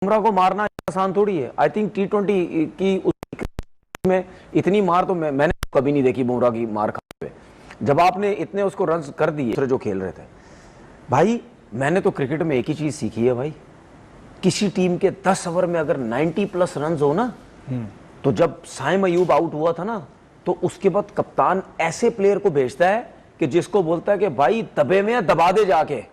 बुमराह को मारना आसान थोड़ी है। आई थिंक T20 की में इतनी मार तो मैंने कभी नहीं देखी बुमराह की मार खाते हुए। जब आपने इतने उसको रन कर दिए दूसरे जो खेल रहे थे, भाई मैंने तो क्रिकेट में एक ही चीज सीखी है भाई, किसी टीम के 10 ओवर में अगर 90+ रन हो ना, तो जब साइम अयूब आउट हुआ था ना, तो उसके बाद कप्तान ऐसे प्लेयर को भेजता है कि जिसको बोलता है कि भाई दबे में दबा दे जाके।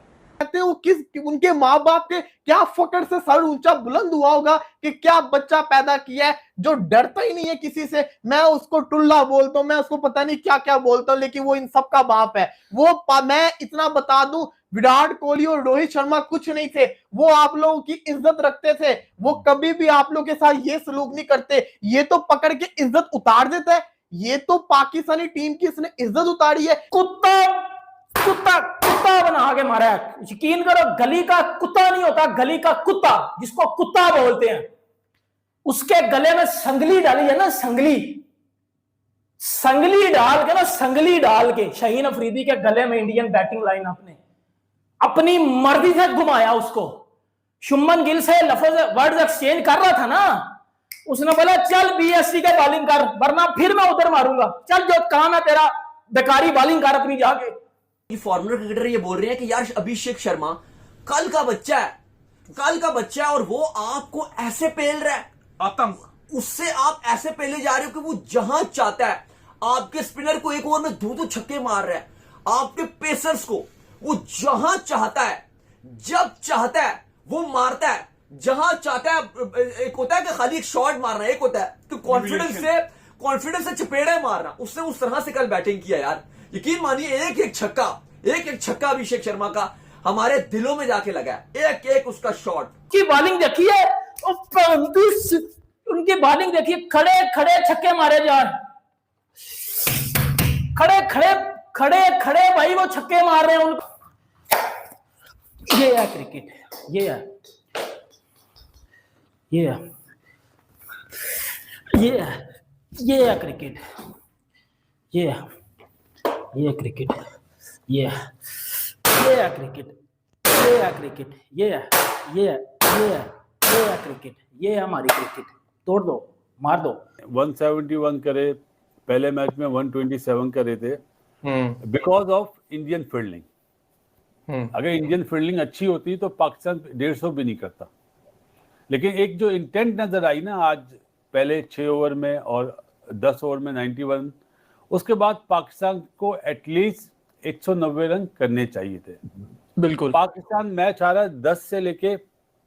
वो किस उनके माँ बाप के क्या फकर से सर ऊंचा बुलंद हुआ होगा कि क्या बच्चा पैदा किया है जो डरता ही नहीं है किसी से। मैं उसको टुल्ला बोलता हूं, मैं उसको पता नहीं क्या क्या बोलता हूं, लेकिन वो इन सब का बाप है। मैं इतना बता दूं, विराट कोहली और रोहित शर्मा कुछ नहीं थे, वो आप लोगों की इज्जत रखते थे। वो कभी भी आप लोगों के साथ ये सलूक नहीं करते। ये तो पकड़ के इज्जत उतार देता है। ये तो पाकिस्तानी टीम की इसने इज्जत उतारी है। कुत्ता कुत्ता कुत्ता बना के मारा है। यकीन करो, गली का कुत्ता नहीं होता, गली का कुत्ता, जिसको कुत्ता बोलते हैं, उसके गले में संगली डाली है ना, संगली डाल के शाहीन अफरीदी के गले में इंडियन बैटिंग लाइन आपने अपनी मर्जी से घुमाया उसको। शुभमन गिल से लफ्ज वर्ड्स एक्सचेंज कर रहा था ना, उसने बोला चल BSC के बॉलिंग कर, वरना फिर मैं उधर मारूंगा, चल जो काम है तेरा बेकारी बॉलिंग कर अपनी जाके। ये फॉर्मर क्रिकेटर ये बोल रहे हैं कि यार अभिषेक शर्मा कल का बच्चा है और वो आपको ऐसे पेल रहा है, आतंक उससे आप ऐसे पेले जा रहे हो कि वो जहां चाहता है आपके स्पिनर को एक ओवर में दो छक्के मार रहा है, आपके पेसर्स को वो जहां चाहता है जब चाहता है वो मारता है, जहां चाहता है। एक होता है कि खाली एक शॉट मारना, एक होता है कि कॉन्फिडेंस से चपेड़े मारना। उसने उस तरह से कल बैटिंग किया यार, यकीन मानिए एक एक छक्का अभिषेक शर्मा का हमारे दिलों में जाके लगा है, एक एक उसका शॉट की बॉलिंग देखिए, उनकी बॉलिंग देखिए, खड़े खड़े छक्के मारे जा, खड़े भाई वो छक्के मार रहे हैं उनको। ये है क्रिकेट, ये है क्रिकेट, ये है क्रिकेट, ये है क्रिकेट, ये है क्रिकेट, ये है हमारी क्रिकेट। तोड़ दो, मार दो। 171 करे, पहले मैच में 127 करे थे, बिकॉज ऑफ इंडियन फील्डिंग। अगर इंडियन फील्डिंग अच्छी होती तो पाकिस्तान 150 भी नहीं करता। लेकिन एक जो इंटेंट नजर आई ना आज पहले 6 ओवर में और 10 ओवर में 91, उसके बाद पाकिस्तान को एटलीस्ट 190 रन करने चाहिए थे। बिल्कुल पाकिस्तान मैच हारा 10 से लेके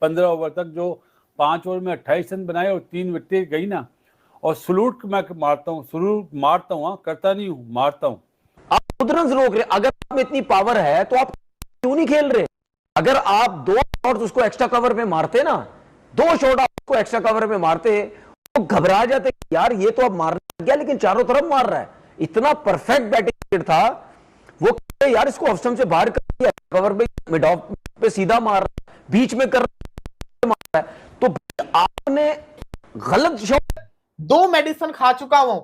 15 ओवर तक, जो 5 ओवर में 28 रन बनाए और 3 विकेट गई ना। और सलूट मैं मारता हूँ, करता नहीं हूँ, मारता हूँ। आप खुद रन रोक रहे, अगर आप में इतनी पावर है तो आप क्यों नहीं खेल रहे? अगर आप 2 शॉट उसको एक्स्ट्रा कवर में मारते ना, 2 शॉट आपको एक्स्ट्रा कवर में मारते, तो घबरा जाते यार ये तो अब मारने गया लेकिन चारों तरफ मार रहा है। इतना परफेक्ट बैटिंग था वो, यार इसको ऑफ स्टंप से बाहर कर दिया, कवर में मिड ऑफ पे सीधा मार रहा है, बीच में कर रहा है, तो आपने गलत शॉट। 2 मेडिसिन खा चुका हूं।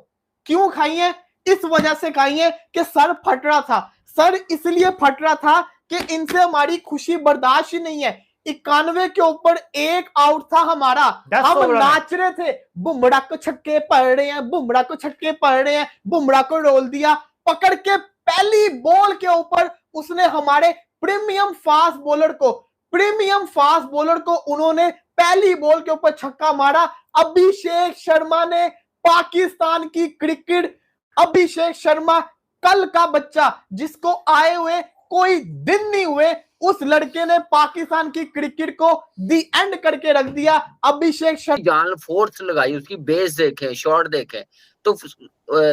क्यों खाई है? इस वजह से खाई है कि सर फट रहा था। सर इसलिए फट रहा था कि इनसे हमारी खुशी बर्दाश्त ही नहीं है। 91 के ऊपर 1 आउट था हमारा, हम नाच रहे थे, बुमराह को छक्के पड़ रहे हैं, बुमराह को रोल दिया पकड़ के। पहली बॉल के ऊपर उसने हमारे प्रीमियम फास्ट बॉलर को उन्होंने पहली बॉल के ऊपर छक्का मारा। अभिषेक शर्मा ने पाकिस्तान की क्रिकेट, अभिषेक शर्मा कल का बच्चा जिसको आए हुए कोई दिन नहीं हुए, उस लड़के ने पाकिस्तान की क्रिकेट को दी एंड करके रख दिया। अभिषेक शर्मा जान फोर्स लगाई, उसकी बेस देखे, शॉट देखे, तो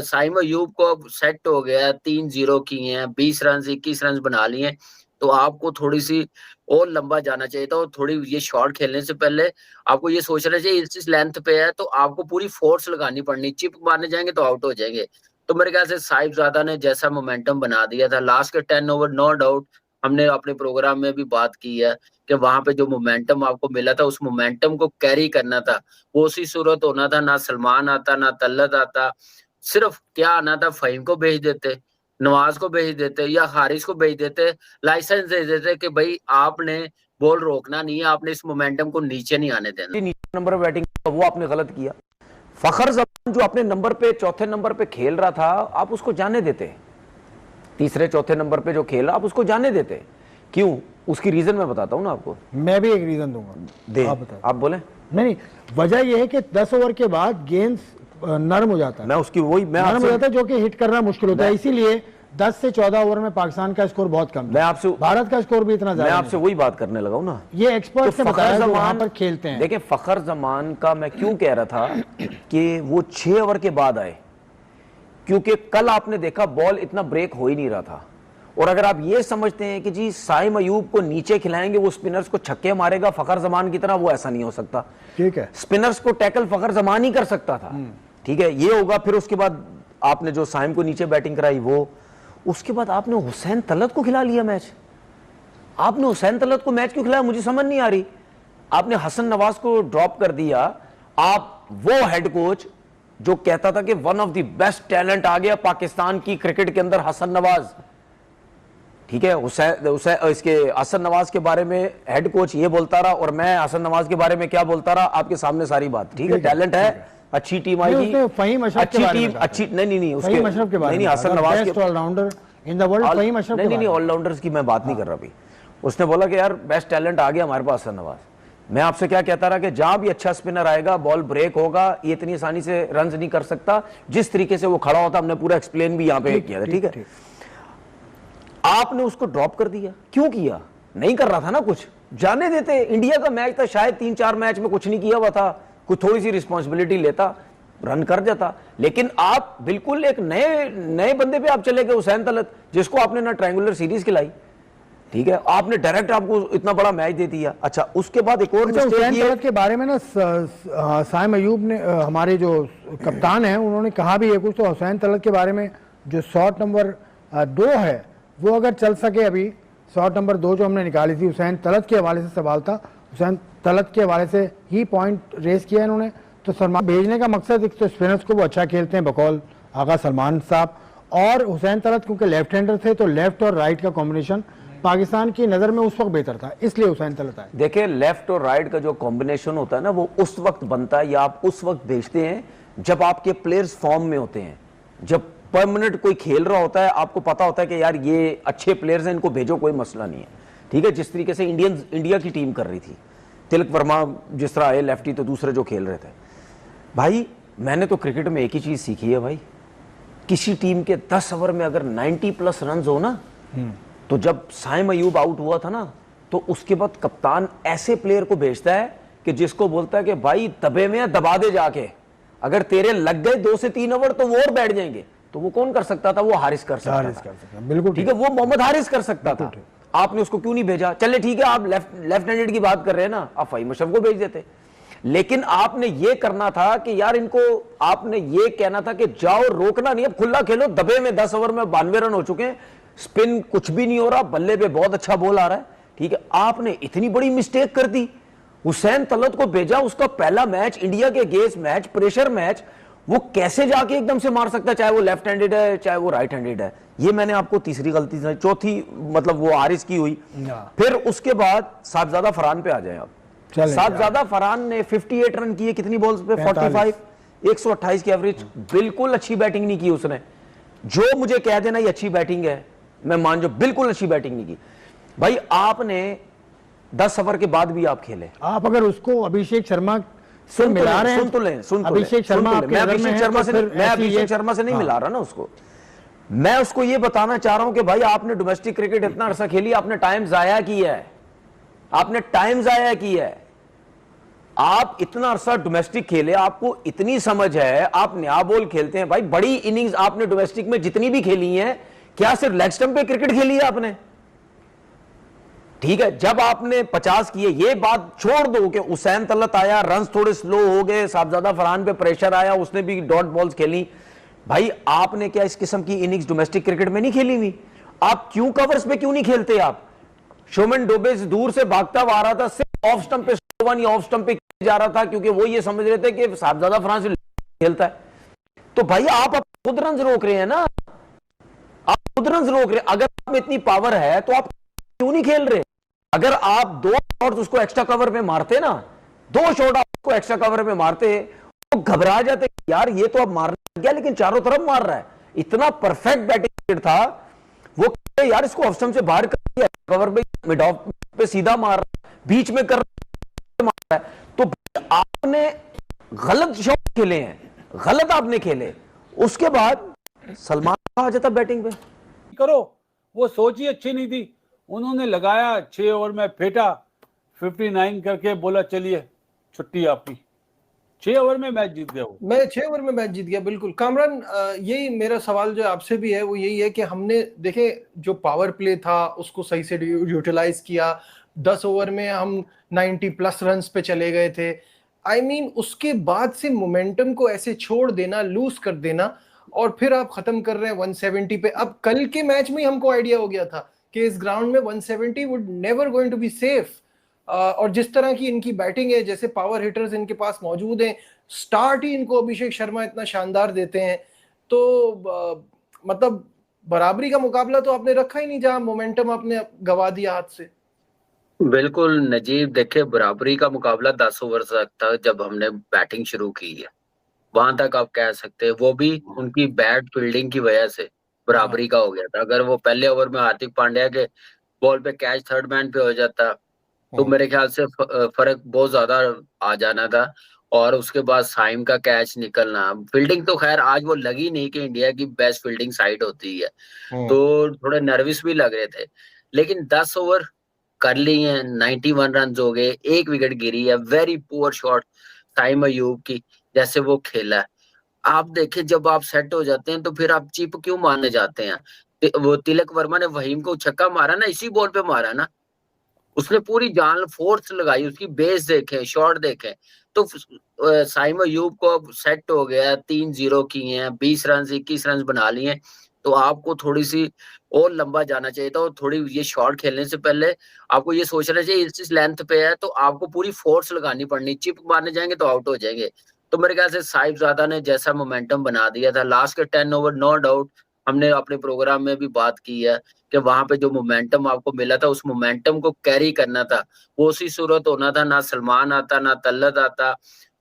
साइम अयूब को सेट हो गया, 3-0 किए हैं, 20 रन 21 रन बना लिए। तो आपको थोड़ी सी और लंबा जाना चाहिए था, और थोड़ी ये शॉट खेलने से पहले आपको ये सोचना चाहिए इस लेंथ पे है तो आपको पूरी फोर्स लगानी पड़नी। चिप मारने जाएंगे तो आउट हो जाएंगे। तो मेरे ख्याल से साहिबजादा ने जैसा मोमेंटम बना दिया था लास्ट के 10 ओवर, नो डाउट हमने अपने प्रोग्राम में भी बात की है कि वहां पे जो मोमेंटम आपको मिला था, उस मोमेंटम को कैरी करना था। वो उसी सूरत होना था, ना सलमान आता ना तल्लत आता, सिर्फ क्या आना था, फहीम को भेज देते, नवाज को भेज देते या हारिस को भेज देते, लाइसेंस दे देते कि भाई आपने बॉल रोकना नहीं है, आपने इस मोमेंटम को नीचे नहीं आने देना। नीचे नंबर पे बैटिंग, वो आपने गलत किया। फखर जमान जो अपने नंबर पे, चौथे नंबर पे खेल रहा था, आप उसको जाने देते। तीसरे चौथे नंबर पे जो खेल रहा, आप उसको जाने देते। क्यों? उसकी रीजन मैं बताता हूं ना आपको। मैं भी एक रीजन दूंगा, दे, आप बोले। नहीं, वजह यह है कि 10 ओवर के बाद गेंद नरम हो जाता है। मैं उसकी वही मैं नरम हो जाता है, जो कि हिट करना मुश्किल होता है। इसीलिए 10 से 14 ओवर में पाकिस्तान का स्कोर बहुत कम है। मैं आपसे, भारत का स्कोर भी इतना मैं ज्यादा आपसे वही बात करने लगा हूं ना। ये एक्सपर्ट से बताया जो वहां पर खेलते हैं। देखिए, फखर जमान का मैं क्यों कह रहा था कि वो 6 ओवर के बाद आए, क्योंकि कल आपने देखा बॉल इतना ब्रेक हो ही नहीं रहा था। और अगर आप ये समझते हैं कि जी साइम अयूब को नीचे खिलाएंगे, वो स्पिनर्स को छक्के मारेगा फखर जमान की तरह, वो ऐसा नहीं हो सकता। ठीक है, स्पिनर्स को टैकल फखर जमान ही कर सकता था। ठीक है, ये होगा। फिर उसके बाद आपने जो साइम को नीचे बैटिंग कराई वो, उसके बाद आपने हुसैन तलत को खिला लिया मैच। आपने हुसैन तलत को मैच क्यों खिलाया, मुझे समझ नहीं आ रही। आपने हसन नवाज को ड्रॉप कर दिया। आप वो हेड कोच जो कहता था कि one of the best talent आ गया पाकिस्तान की क्रिकेट के अंदर, हसन नवाज। ठीक है, इसके हसन नवाज के बारे में हेड कोच ये बोलता रहा, और मैं हसन नवाज के बारे में क्या बोलता रहा आपके सामने सारी बात। ठीक है, टैलेंट है, अच्छी टीम आएगी, फहीम अशरफ अच्छी टीम, अच्छी नहीं उसके फहीम अशरफ के बारे में, हसन नवाज के allrounder in the world, Faheem Ashraf के नहीं ऑलराउंडर्स की मैं बात नहीं कर रहा अभी। उसने बोला कि यार बेस्ट टैलेंट आ गया हमारे पास हसन नवाज। मैं आपसे क्या कहता रहा कि जहां भी अच्छा स्पिनर आएगा, बॉल ब्रेक होगा, ये इतनी आसानी से रन नहीं कर सकता। जिस तरीके से वो खड़ा होता, हमने पूरा एक्सप्लेन भी यहां पे किया था। ठीक है, आपने उसको ड्रॉप कर दिया। क्यों किया? नहीं कर रहा था ना कुछ, जाने देते। इंडिया का मैच था, शायद 3-4 मैच में कुछ नहीं किया हुआ था, कुछ थोड़ी सी रिस्पॉन्सिबिलिटी लेता, रन कर जाता। लेकिन आप बिल्कुल एक नए बंदे पे आप चले गए, हुसैन तलत, जिसको आपने ना ट्रायंगुलर सीरीज खिलाई। ठीक है, आपने डायरेक्ट आपको इतना बड़ा मैच दे दिया। अच्छा, उसके बाद एक और हुसैन तलत के बारे में ना साइम अयूब ने, हमारे जो कप्तान हैं, उन्होंने कहा भी है कुछ। तो हुसैन तलत के बारे में जो शॉट नंबर 2 है, वो अगर चल सके, अभी शॉट नंबर 2 जो हमने निकाली थी, हुसैन तलत के हवाले से सवाल था, हुसैन तलत के हवाले से ही पॉइंट रेस किया इन्होंने। तो सलमान भेजने का मकसद, एक तो स्पिनर्स को वो अच्छा खेलते हैं बकौल आगा सलमान साहब, और हुसैन तलत क्योंकि लेफ्ट हैंडर थे, तो लेफ्ट और राइट का कॉम्बिनेशन पाकिस्तान की नजर में उस वक्त बेहतर था, इसलिए हुसैन तलत आए। देखिए, लेफ्ट और राइट का जो कॉम्बिनेशन होता है ना, वो उस वक्त बनता है, या आप उस वक्त भेजते हैं जब आपके प्लेयर्स फॉर्म में होते हैं। जब परमानेंट कोई खेल रहा होता है, आपको पता होता है कि यार ये अच्छे प्लेयर्स हैं, इनको भेजो, कोई मसला नहीं है। ठीक है, जिस तरीके से इंडिया की टीम कर रही थी, तिलक वर्मा जिस तरह आए लेफ्टी, तो दूसरे जो खेल रहे थे। भाई मैंने तो क्रिकेट में एक ही चीज सीखी है भाई, किसी टीम के 10 ओवर में अगर 90+ रन हो ना, तो जब साइम अयूब आउट हुआ था ना, तो उसके बाद कप्तान ऐसे प्लेयर को भेजता है कि जिसको बोलता है कि भाई दबे में दबा दे जाके, अगर तेरे लग गए 2 से 3 ओवर तो वो और बैठ जाएंगे। तो वो कौन कर सकता था? वो हारिस कर सकता था। बिल्कुल ठीक है, वो मोहम्मद हारिस कर सकता था। आपने उसको क्यों नहीं भेजा? चले ठीक है, आप लेफ्ट हैंडेड की बात कर रहे हैं ना, आप फहीम अशरफ को भेज देते। लेकिन आपने ये करना था कि यार इनको, आपने ये कहना था कि जाओ, रोकना नहीं, अब खुला खेलो। दबे में 10 ओवर में 92 रन हो चुके हैं, स्पिन कुछ भी नहीं हो रहा, बल्ले पे बहुत अच्छा बॉल आ रहा है। ठीक है, आपने इतनी बड़ी मिस्टेक कर दी। हुसैन तलत को भेजा, उसका पहला मैच इंडिया के अगेंस्ट मैच, प्रेशर मैच, वो कैसे जाके एकदम से मार सकता है, चाहे वो लेफ्ट हैंडेड है चाहे वो राइट हैंडेड है। ये मैंने आपको तीसरी गलती, चौथी मतलब वो हारिस की हुई। फिर उसके बाद साहबजादा फरहान पे आ जाए आप। साहबजादा फरहान ने 58 रन किए, कितनी बॉल्स पे? 45, 128 की एवरेज। बिल्कुल अच्छी बैटिंग नहीं की उसने। जो मुझे कह देना ये अच्छी बैटिंग है, मैं मान जाऊं, बिल्कुल अच्छी बैटिंग नहीं की भाई। आपने 10 ओवर के बाद भी आप खेले। आप अगर उसको अभिषेक शर्मा से मिला रहे हैं, अभिषेक शर्मा से नहीं मिला रहा ना उसको। मैं उसको ये बताना चाह रहा हूं कि भाई आपने डोमेस्टिक क्रिकेट इतना अरसा खेली, आपने टाइम जाया किया है, आपने टाइम जाया किया है। आप इतना अरसा डोमेस्टिक खेले, आपको इतनी समझ है, आप नया बॉल खेलते हैं भाई। बड़ी इनिंग्स आपने डोमेस्टिक में जितनी भी खेली हैं, क्या सिर्फ लेग स्टंप पे क्रिकेट खेली है आपने? ठीक है, जब आपने 50 किए, ये बात छोड़ दो कि हुसैन तलत आया, रन थोड़े स्लो हो गए, साहबजादा फरहान पे प्रेशर आया, उसने भी डॉट बॉल्स खेली। भाई आपने क्या इस किस्म की इनिंग्स डोमेस्टिक क्रिकेट में नहीं खेली हुई? आप क्यों कवर्स पे क्यों नहीं खेलते? आप शोमन डोबे दूर से भागता हुआ आ रहा था, सिर्फ ऑफ स्टंप पे या ऑफ स्टंप पे जा रहा था, क्योंकि वो ये समझ रहे थे कि साहबजादा फरहान से खेलता है। तो भाई आप खुद रन रोक रहे हैं ना, आप खुद रन रोक रहे हैं। अगर आप में इतनी पावर है तो आप क्यों नहीं खेल रहे? अगर आप 2 शॉट उसको एक्स्ट्रा कवर पे मारते ना, 2 शॉट आप उसको एक्स्ट्रा कवर पे मारते, वो घबरा जाते यार ये तो अब मारने गया लेकिन चारों तरफ मार रहा है। इतना परफेक्ट बैटिंग था वो, यार इसको ऑफ स्टंप से बाहर कर दिया, कवर पे मिड ऑफ पे सीधा मार रहा है, बीच में कर रहा है। तो आपने गलत शॉट खेले हैं, गलत आपने खेले, उसके बाद सलमान आ जाता बैटिंग पे। करो, वो सोच ही अच्छी नहीं थी। उन्होंने लगाया 6 ओवर में फेंटा 59 करके, बोला चलिए छुट्टी आपकी। 6 ओवर में मैच जीत गया वो। मैं 6 ओवर में मैच जीत गया, बिल्कुल। कामरान, यही मेरा सवाल जो आपसे भी है वो यही है कि हमने देखे जो पावर प्ले था उसको सही से यूटिलाइज किया। 10 ओवर में हम 90+ रन्स पे चले गए थे। आई मीन उसके बाद से मोमेंटम को ऐसे छोड़ देना, लूज कर देना, और फिर आप खत्म कर रहे हैं 170 पे। अब कल के मैच में हमको आइडिया हो गया था कि इस ग्राउंड में 170 would never going to be safe. और जिस तरह की इनकी बैटिंग है, जैसे पावर हिटर्स इनके पास मौजूद हैं, स्टार्ट ही इनको अभिषेक शर्मा इतना शानदार देते हैं, तो मतलब बराबरी का मुकाबला तो आपने रखा ही नहीं जहां मोमेंटम आपने गवा दिया हाथ से। बिल्कुल नजीब, देखिए बराबरी का मुकाबला 10 ओवर तक था जब हमने बैटिंग शुरू की है, वहां तक आप कह सकते हैं। वो भी उनकी बैड फील्डिंग की वजह से बराबरी का हो गया था। अगर वो पहले ओवर में हार्दिक पांड्या के बॉल पे कैच थर्ड मैन पे हो जाता तो मेरे ख्याल से फर्क बहुत ज्यादा आ जाना था। और उसके बाद साइम का कैच निकलना, फील्डिंग तो खैर आज वो लगी नहीं कि इंडिया की बेस्ट फील्डिंग साइड होती है, तो थोड़े नर्वस भी लग रहे थे। लेकिन 10 ओवर कर ली हैं, 91 रन हो गए, 1 विकेट गिरी है। Very poor shot Saim Ayub की, जैसे वो खेला। आप देखें जब आप सेट हो जाते हैं तो फिर आप चिप क्यों मारने जाते हैं। वो तिलक वर्मा ने वहीम को छक्का मारा ना, इसी बॉल पे मारा ना, उसने पूरी जान फोर्स लगाई, उसकी बेस देखे, शॉट देखे। तो साइम अयूब को अब सेट हो गया, 3-0 किए हैं, 20 रन 21 रन बना लिए। तो आपको थोड़ी सी और लंबा जाना चाहिए था, और थोड़ी ये शॉट खेलने से पहले आपको ये सोचना चाहिए इस लेंथ पे है तो आपको पूरी फोर्स लगानी पड़नी। चिप मारने जाएंगे तो आउट हो जाएंगे। तो मेरे ख्याल से साहिबजादा ने जैसा मोमेंटम बना दिया था लास्ट के 10 ओवर, नो डाउट हमने अपने प्रोग्राम में भी बात की है कि वहां पे जो मोमेंटम आपको मिला था उस मोमेंटम को कैरी करना था। वो उसी सूरत होना था, ना सलमान आता ना तल्लत आता,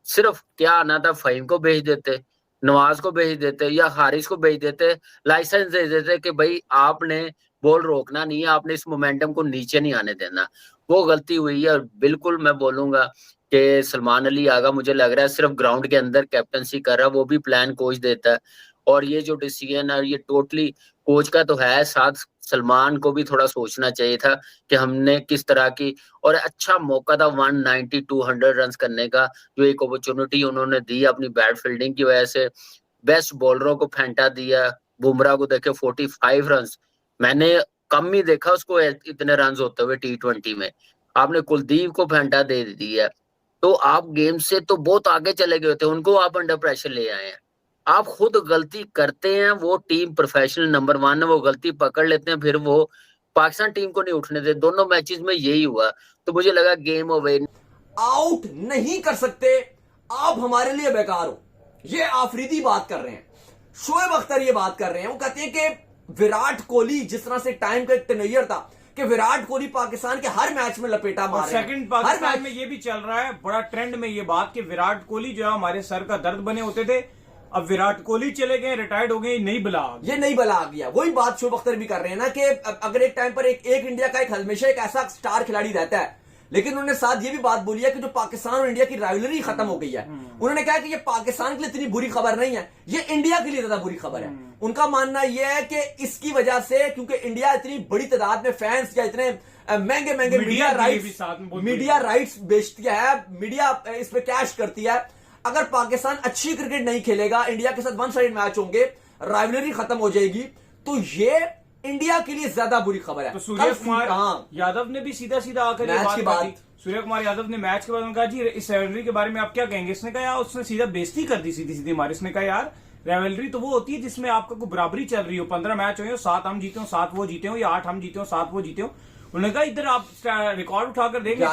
सिर्फ क्या आना था, फहीम को भेज देते, नवाज को भेज देते या हारिस को भेज देते, लाइसेंस दे देते कि भाई आपने बॉल रोकना नहीं है, आपने इस मोमेंटम को नीचे नहीं आने देना। वो गलती हुई है। बिल्कुल मैं बोलूंगा कि सलमान अली आगा मुझे लग रहा है सिर्फ ग्राउंड के अंदर कैप्टनसी कर रहा है, वो भी प्लान कोच देता है। और ये जो डिसीजन है ये टोटली कोच का तो है, साथ सलमान को भी थोड़ा सोचना चाहिए था कि हमने किस तरह की, और अच्छा मौका था 190-200 रन करने का, जो एक अपॉर्चुनिटी उन्होंने दी अपनी बैड फील्डिंग की वजह से। बेस्ट बॉलरों को फेंटा दिया, बुमराह को देखे 45 रन, मैंने कम ही देखा उसको इतने रन होते हुए T20 में। आपने कुलदीप को फेंटा दे दी है, तो आप गेम से तो बहुत आगे चले गए थे, उनको आप अंडर प्रेशर ले आए हैं। आप खुद गलती करते हैं, वो टीम प्रोफेशनल नंबर 1 है, वो गलती पकड़ लेते हैं, फिर वो पाकिस्तान टीम को नहीं उठने दे। दोनों मैचेस में यही हुआ, तो मुझे लगा गेम ओवर। आउट नहीं कर सकते, आप हमारे लिए बेकार हो, ये आफरीदी बात कर रहे हैं। शोएब अख्तर ये बात कर रहे हैं, वो कहते हैं कि विराट कोहली जिस तरह से टाइम का एक टेन्योर था कि विराट कोहली पाकिस्तान के हर मैच में लपेटा मार रहे हैं। सेकंड पाकिस्तान में ये भी चल रहा है बड़ा ट्रेंड में ये बात कि विराट कोहली जो है हमारे सर का दर्द बने होते थे, अब विराट कोहली चले गए, रिटायर्ड हो गए, नई बला आ गया। ये नई बला आ गया। वही बात शोएब अख्तर भी कर रहे हैं ना कि अगर एक टाइम पर एक इंडिया का एक हमेशा एक ऐसा स्टार खिलाड़ी रहता है, लेकिन उन्होंने साथ ये भी बात बोली है कि जो पाकिस्तान और इंडिया की राइवलरी खत्म हो गई है। उन्होंने कहा कि ये पाकिस्तान के लिए इतनी बुरी खबर नहीं है, ये इंडिया के लिए ज्यादा बुरी खबर है। उनका मानना यह है कि इसकी वजह से, क्योंकि इंडिया इतनी बड़ी तादाद में फैंस या इतने महंगे महंगे मीडिया राइट्स बेचती है, मीडिया इस पे कैश करती है। अगर पाकिस्तान अच्छी क्रिकेट नहीं खेलेगा, इंडिया के साथ वन साइड मैच होंगे, राइवलरी खत्म हो जाएगी, तो ये इंडिया के लिए ज्यादा बुरी खबर है। तो सूर्य कुमार यादव ने भी सीधा सीधा आकर मैच की बात, सूर्य कुमार यादव ने मैच के बाद कहा जी इस राइवलरी के बारे में आप क्या कहेंगे। इसने कहा यार, उसने सीधा बेइज्जती कर दी सीधी सीधी हमारी। इसने कहा यार राइवलरी तो वो होती है जिसमें आपका कोई बराबरी चल रही हो, 15 मैच हो, 7 हम जीते हो 7 वो जीते हो, या 8 हम जीते हो 7 वो जीते हो। उन्होंने कहा इधर आप रिकॉर्ड उठाकर देखें,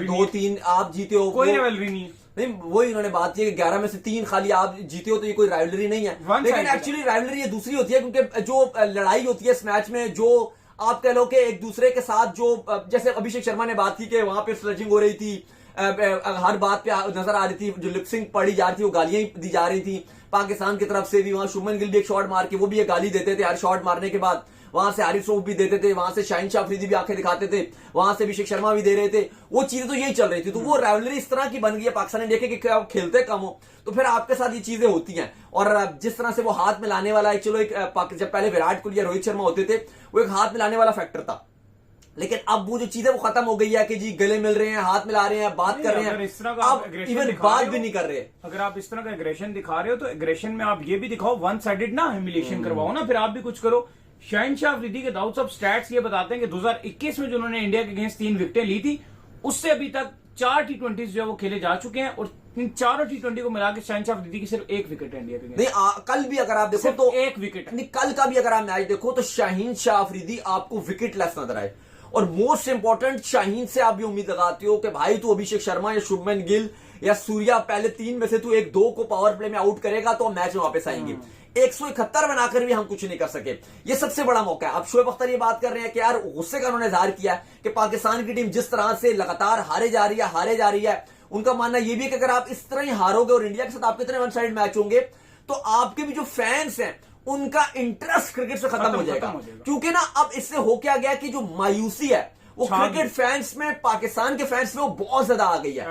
2-3 आप जीते हो, कोई राइवलरी नहीं है। नहीं, वही उन्होंने बात की कि 11 में से 3 खाली आप जीते हो, तो ये कोई राइवलरी नहीं है। लेकिन एक्चुअली राइवलरी ये दूसरी होती है, क्योंकि जो लड़ाई होती है इस मैच में, जो आप कह लो कि एक दूसरे के साथ जो जैसे अभिषेक शर्मा ने बात की कि वहां पे स्लजिंग हो रही थी, हर बात पे नजर आ रही थी, जो लिपसिंग पढ़ी जा रही थी वो गालियां ही दी जा रही थी पाकिस्तान की तरफ से भी। वहां शुभमन गिल भी एक शॉट मार के वो भी एक गाली देते थे हर शॉट मारने के बाद, वहां से हारिस रऊफ भी देते थे, वहां से शाहीन शाह अफरीदी भी आंखें दिखाते थे, वहां से अभिषेक शर्मा भी दे रहे थे। वो चीजें तो यही चल रही थी। तो वो राइवलरी इस तरह की बन गई है पाकिस्तान इंडिया के कि खेलते कम हो तो फिर आपके साथ ये चीजें होती हैं। और जिस तरह से वो हाथ मिलाने वाला एक, चलो एक जब पहले विराट कोहली या रोहित शर्मा होते थे वो एक हाथ मिलाने वाला फैक्टर था, लेकिन अब वो जो चीजें वो खत्म हो गई है कि जी गले मिल रहे हैं, हाथ मिला रहे हैं, बात कर रहे हैं, इस तरह का अब इवन बात भी नहीं कर रहे। अगर आप इस तरह का एग्रेशन दिखा रहे हो तो एग्रेशन में आप ये भी दिखाओ, वन साइडेड ना ह्यूमिलिएशन करवाओ ना, फिर आप भी कुछ करो। शाहीन शाह अफरीदी के दाऊद साहब स्टैट्स ये बताते हैं कि 2021 में जो उन्होंने इंडिया के अगेंस्ट 3 विकेटें ली थी उससे अभी तक 4 T20 जो है वो खेले जा चुके हैं, और इन चारों T20 को मिला के शाहीन शाह अफरीदी की सिर्फ 1 विकेट है इंडिया के अगेंस्ट। नहीं, कल भी अगर आप देखो तो 1 विकेट, नहीं कल का भी अगर आप मैच देखो तो शाहीन शाह अफरीदी आपको विकेट लेस नजर आए। और मोस्ट इंपॉर्टेंट, शाहीन से आप भी उम्मीद लगाते हो कि भाई तू अभिषेक शर्मा या शुभमन गिल या सूर्या पहले 3 में से तू 1-2 को पावर प्ले में आउट करेगा तो हम मैच में वापस आएंगे। 171 बनाकर भी हम कुछ नहीं कर सके, ये सबसे बड़ा मौका है। अब शोएब अख्तर ये बात कर रहे हैं कि यार गुस्से का उन्होंने इजहार किया कि पाकिस्तान की टीम जिस तरह से लगातार हारे जा रही है, उनका मानना ये भी है कि अगर आप इस तरह ही हारोगे और इंडिया के साथ आपके इतने वन साइड मैच होंगे तो आपके भी जो फैंस हैं उनका इंटरेस्ट क्रिकेट से खत्म हो जाएगा। क्योंकि ना अब इससे हो क्या गया कि जो मायूसी है वो क्रिकेट फैंस में, पाकिस्तान के फैंस में वो बहुत ज्यादा आ गई है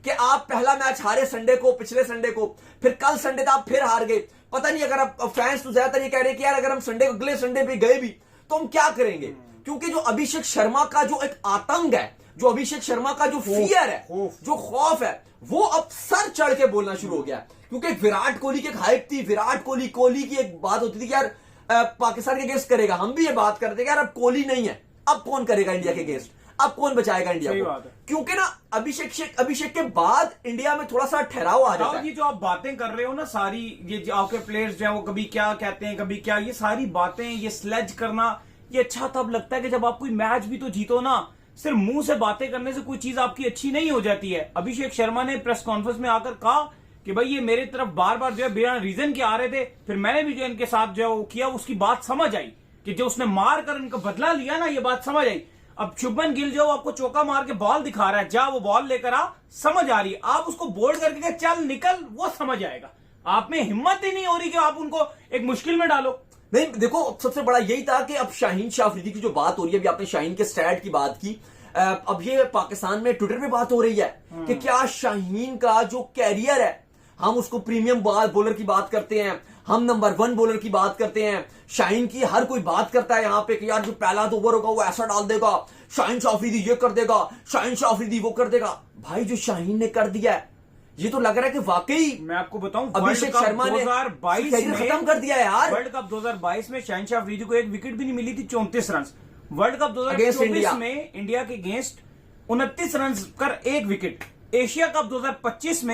कि आप पहला मैच हारे संडे को, पिछले संडे को, फिर कल संडे था आप फिर हार गए। पता नहीं, अगर आप फैंस तो ज्यादातर ये कह रहे हैं कि यार अगर हम संडे को अगले संडे पे गए भी तो हम क्या करेंगे, क्योंकि जो अभिषेक शर्मा का जो एक आतंक है, जो अभिषेक शर्मा का जो फियर है, जो खौफ है, वो अब सर चढ़ के बोलना शुरू हो गया। क्योंकि विराट कोहली की एक हाइप थी, विराट कोहली की एक बात होती थी कि यार पाकिस्तान के अगेंस्ट करेगा, हम भी ये बात करते कि यार अब कोहली नहीं है, अब कौन करेगा इंडिया के अगेंस्ट, अब कौन बचाएगा इंडिया को। क्योंकि ना अभिषेक के बाद इंडिया में थोड़ा सा ठहराव आ जाता है। ये जो आप बातें कर रहे हो ना सारी, ये जो आपके प्लेयर्स जो है वो कभी क्या कहते हैं कभी क्या, ये सारी बातें, ये स्लेज करना, ये अच्छा तब लगता है कि जब आप कोई मैच भी तो जीतो ना। सिर्फ मुंह से बातें करने से कोई चीज आपकी अच्छी नहीं हो जाती है। अभिषेक शर्मा ने प्रेस कॉन्फ्रेंस में आकर कहा कि भाई ये मेरे तरफ बार बार जो है बिना रीजन के आ रहे थे, फिर मैंने भी जो इनके साथ जो है वो किया, उसकी बात समझ आई कि जो उसने मार कर इनका बदला लिया ना, ये बात समझ आई। अब शुभमन गिल जो आपको चौका मार के बॉल दिखा रहा है, जा वो बॉल लेकर आ, समझ आ रही है, आप उसको बोल्ड करके चल निकल, वो समझ आएगा। आप में हिम्मत ही नहीं हो रही कि आप उनको एक मुश्किल में डालो। नहीं देखो, सबसे बड़ा यही था कि अब शाहीन शाह अफरीदी की जो बात हो रही है, अभी आपने शाहीन के स्टैट की बात की, अब ये पाकिस्तान में ट्विटर पे बात हो रही है कि क्या शाहीन का जो कैरियर है, हम उसको प्रीमियम बॉलर की बात करते हैं, हम नंबर 1 बॉलर की बात करते हैं, शाहीन की हर कोई बात करता है यहाँ पे कि यार जो पहला ओवर होगा वो ऐसा डाल देगा, शाहीन शाह अफरीदी ये कर देगा, शाहीन शाह अफरीदी वो कर देगा। भाई जो शाहीन ने कर दिया है, ये तो लग रहा है कि वाकई मैं आपको बताऊं, अभिषेक शर्मा ने 2022 में खत्म कर दिया है यार। वर्ल्ड कप 2022 में शाहीन शाह अफरीदी को 1 विकेट भी नहीं मिली थी, 34 रन। वर्ल्ड कप Against 2024 में इंडिया के अगेंस्ट 29 रन कर 1 विकेट। एशिया कप 2025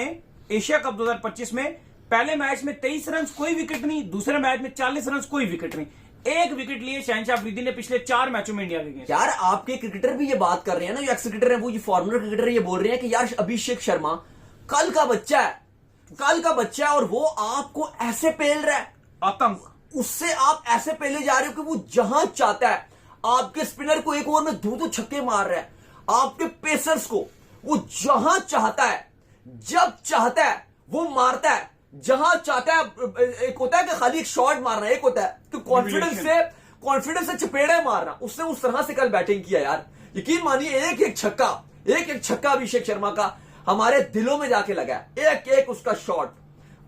में पहले मैच में 23 रन कोई विकेट नहीं, दूसरे मैच में 40 रन कोई विकेट नहीं, 1 विकेट लिए शाहीन शाह अफरीदी ने पिछले 4 मैचों में इंडिया के अगेंस्ट। यार आपके क्रिकेटर भी ये बात कर रहे हैं ना, जो एक्स क्रिकेटर है, वो ये फॉर्मर क्रिकेटर ये बोल रहे हैं कि यार अभिषेक शर्मा कल का बच्चा है और वो आपको ऐसे पेल रहा है, आतंक, उससे आप ऐसे पेले जा रहे हो कि वो जहां चाहता है आपके स्पिनर को एक ओवर में 2 छक्के मार रहा है, आपके पेसर्स को वो जहां चाहता है, जब चाहता है वो मारता है, जहां चाहता है। एक होता है कि खाली एक शॉट मारना, एक होता है कि कॉन्फिडेंस से चपेड़े मारना। उसने उस तरह से कल बैटिंग किया यार, यकीन मानिए एक छक्का अभिषेक शर्मा का हमारे दिलों में जाके लगा है, एक उसका शॉट,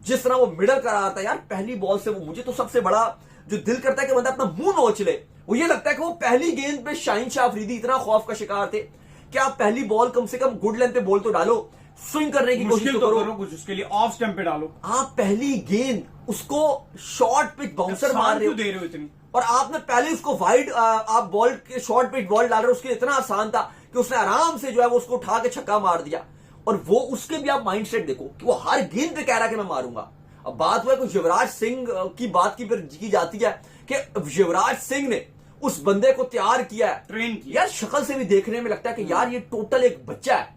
जिस तरह वो मिडल करा रहा था यार पहली बॉल से। वो मुझे तो सबसे बड़ा जो दिल करता है कि बंदा अपना मुंह नोच ले, वो ये लगता है कि वो पहली गेंद पे शाहीन शाह अफरीदी इतना खौफ का शिकार थे कि आप पहली बॉल कम से कम गुड लेंथ पे बॉल तो डालो, स्विंग करने की कोशिश तो करो, कुछ उसके लिए ऑफ स्टंप पे डालो। आप पहली गेंद उसको शॉर्ट पिच बाउंसर मार रहे हो इतनी, और आपने पहले उसको वाइड आप बॉल के शॉर्ट पिच बॉल डाल रहे हो, उसके इतना आसान था कि उसने आराम से जो है वो उसको उठा के छक्का मार दिया। और वो उसके भी आप माइंड सेट देखो कि वो हर गेंद पे कह रहा कि मैं मारूंगा। अब बात हुआ है कि युवराज सिंह की बात की जाती है कि युवराज सिंह ने उस बंदे को तैयार किया है, ट्रेन किया। यार शक्ल से भी देखने में लगता है कि यार ये टोटल एक बच्चा है।